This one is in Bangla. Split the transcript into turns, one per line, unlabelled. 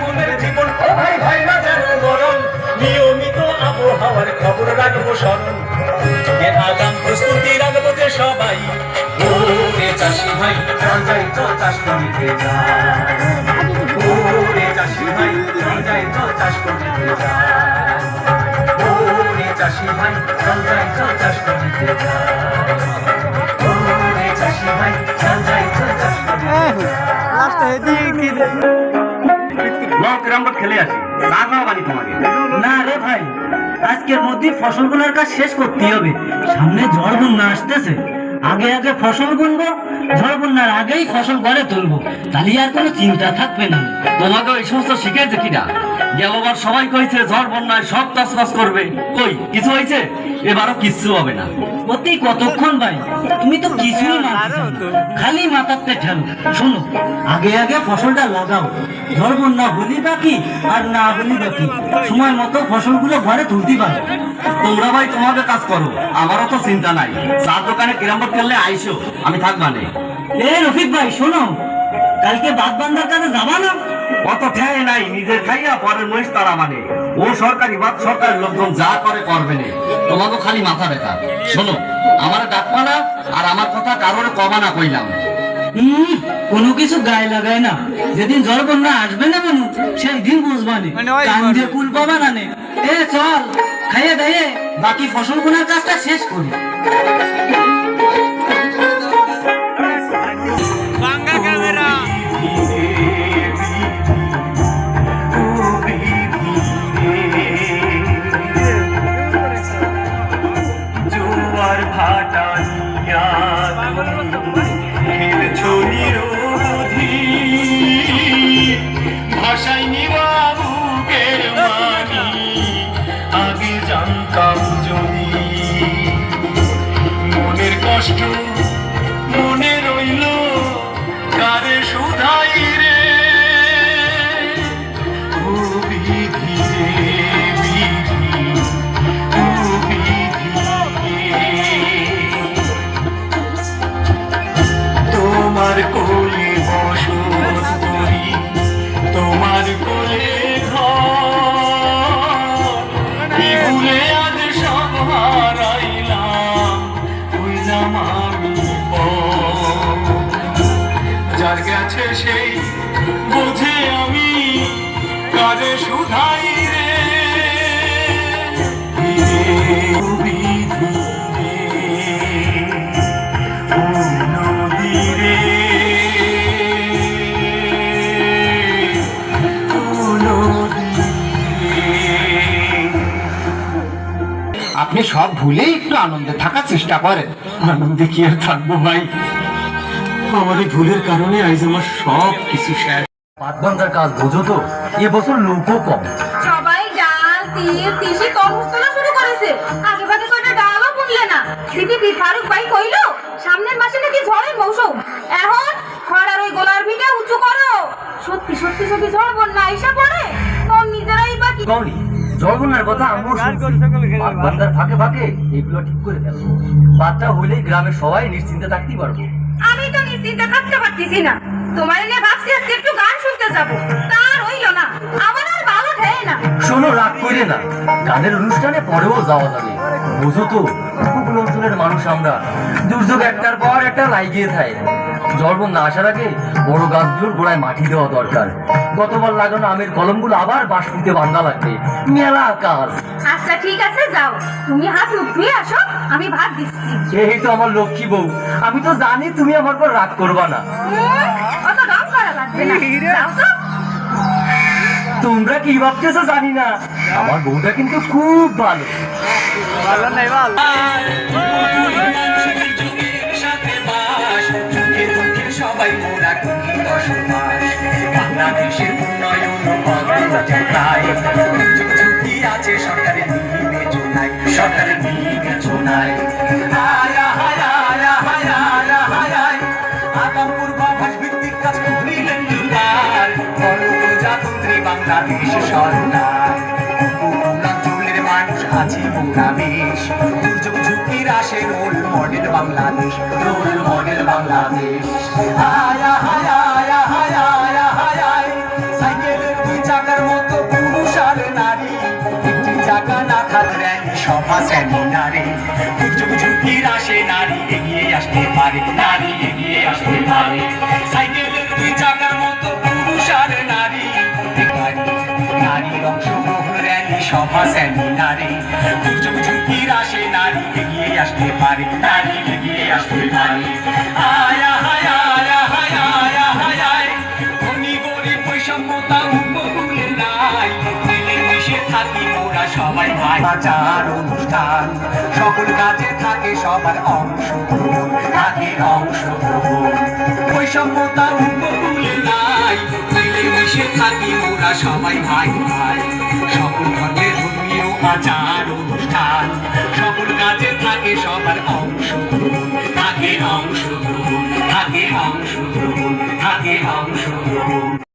মনের জীবন ও ভাই ভাই না যেন মরণ নিয়মিত আবহাওয়ার খবর রাখবো স্মরণ আগাম প্রস্তুতি রাখবো যে সবাই ওরে চাষি ভাই চল যাই চল চাষ করিতে যাই ওরে চাষি ভাই চল যাই চল চাষ করিতে যাই ওরে চাষি ভাই চল যাই চল চাষ করিতে যাই ওরে চাষি ভাই চল যাই চল চাষ করিতে খেলে আসি
না রে ভাই, আজকের মধ্যে ফসল গুলার কাজ শেষ করতে হবে। সামনে ঝড় বন্যা আসতেছে, আগে আগে ফসল বুনবো, ঝড় বন্যার আগেই ফসল ঘরে তুলবো, তাহলে আর কোনো চিন্তা থাকবে না।
তোমাকে এই সমস্ত শিখেছে কিনা? গেলবার সবাই কইছে ঝড় বন্যায় সব চাষবাস করবে, কই কিছু হয়েছে? এবারও কিচ্ছু হবে না।
অতি কতক্ষণ ভাই, তুমি তো কিছুই না, খালি মাথাতে ঠেলো। শোনো, আগে আগে ফসলটা লাগাও, ঝড় বন্যা হলি বাকি আর না হলি বাকি, সময় মতো ফসলগুলো ঘরে তুলতে পারো।
তোমরা ভাই তোমাকে কাজ করো, আমারও তো চিন্তা নাই। চার দোকানে কিরাম করলে আইসো, আমি থাকবা নে।
এ রফিক ভাই শোনো, কালকে বাদ বান্ধার কাছে যাবা না?
অত ঠেয় নাই, নিজের খাইয়া পরের মহিষ তারা মানে। ও সরকারি বাদ সরকারের লোকজন যা করে করবে না, তোমাকে খালি মাথা ব্যথা। শোনো, আমার ডাকবা না আর আমার কথা কারোর কমা না কইলাম।
কোনো কিছু গায়ে লাগায় না, যেদিন ঝড় বন্যা আসবে না মানুষ সেই দিন বুঝবানি, কান দিয়ে কুল পাবা না। এ চল, খাইয়ে দাইয়ে বাকি ফসল বোনার কাজটা শেষ করি।
জোয়ার ভাটা নিয়া খেলছো নিরোধী ভাষাই নিবা বুকের মানি আগে জানতাম যদি মনের কষ্ট মনে রইল কারে শুধাই রে ও বিধি রে বিধি ও বিধি তোমার কোলে বসত করি তোমার কোলে ঘর ভুলে আজ সব হারাইলাম হইলাম আমি যার গেছে সেই বোঝে আমি কারে শুধাই রে বিধি ও নদী রে ও নদী
আপনি সব ভুলে একটু আনন্দে থাকার চেষ্টা করেন।
আনন্দে কি আর থাকবো ভাই, আমার এই ভুলের কারণে আজ আমার সব কিছু শেষ।
পাটবান্ধার কাজ বোঝো তো, এবছর লোকও কম।
সবাই ডাল তিল তিসি তরমুজ তোলা শুরু করেছে, আগে ভাগে কয়টা ডালও বুনলে না। সিপিপি ফারুক ভাই কইলো সামনের মাসে নাকি ঝড়ের মৌসুম, এখন খরার ওই গোলার ভিটা উঁচু করো। সত্যি সত্যি যদি ঝড় বন্যা আইসা পড়ে তোর নিজেরাই বা কি
গৌরী, ঝড় বন্যার কথা আমিও শুনছি। পাটবান্ধার ফাঁকে ফাঁকে এগুলো ঠিক করে ফেলবো, বাচ্চা হইলেই গ্রামের সবাই নিশ্চিন্তে থাকতেই পারবো।
আমি তো নিশ্চিন্তে থাকতে পারতেছি না, তোমার এনে ভাবছি আজকে একটু গান শুনতে যাবো, তার হইলো না, আমার আর ভালো ঠেয়ে না।
শোনো, রাগ করে না, গানের অনুষ্ঠানে পরেও যাওয়া যাবে। বুঝো তো, উপকূল অঞ্চলের মানুষ আমরা, দুর্যোগ একটার পর একটা লাগিয়ে থাকে। ঝড় বন্যা আসার আগে বড় গাছগুলোর গোড়ায় মাটি দেওয়া দরকার। গতবার লাগানো আমের কলমগুলো আবার বাঁশপুরিতে বাঁধা লাগবে, মেলা কাজ।
আচ্ছা ঠিক আছে, যাও তুমি হাত মুখ ধুয়ে আসো, আমি ভাত দিচ্ছি।
এই তো আমার লক্ষ্মী বউ, আমি তো জানি তুমি আমার পর রাগ করবা না।
অত রং করা লাগবে না, যাও তো।
তোমরা কি ভাবতেছো জানি না, আমার বউটা কিন্তু খুব ভালো।
সবাই মোরা করি বসবাস, বাংলাদেশের উন্নয়ন ঝুঁকি আছে সরকারের বিবেচনায়, সরকারের বিবেচনায়। আগাম পূর্বাভাস ভিত্তিক কাজ করিলেন জুলার প্রজাতন্ত্রী বাংলাদেশ সরকার। উপকূলাঞ্চলের মানুষ আছে মোরা বেশ, দুর্যোগ ঝুঁকির আসে role model Bangladesh, role model Bangladesh. সাইকেলের ঝুঁকির আসে নারী এগিয়ে আসতে পারে, নারী এগিয়ে আসতে পারে। সাইকেলের দুই চাকার মতো পুরুষ আর নারী, নারীর অংশগ্রহণ র্যালি সভা সেমিনারে, দুর্যোগ ঝুঁকির আসে নারী এগিয়ে আসতে পারে, নারী এগিয়ে আসতে পারে। আয়া হায় আয়া হায় আয়া হায় আয়, ধনী গরিব বৈষম্যতা উপকূলে নাই, মিলেমিশে থাকি মোরা সবাই ভাই। আচার অনুষ্ঠান সকল কাজে থাকে সবার অংশগ্রহণ, থাকে অংশগ্রহণ, বৈষম্যতা উপকূলে নাই, মিলেমিশে থাকি মোরা সবাই ভাই ভাই। সকল ধর্মের ধর্মীয় আচার অনুষ্ঠান সকল কাজে থাকে সবার অংশগ্রহণ, থাকে অংশগ্রহণ, থাকে অংশগ্রহণ, থাকে অংশগ্রহণ।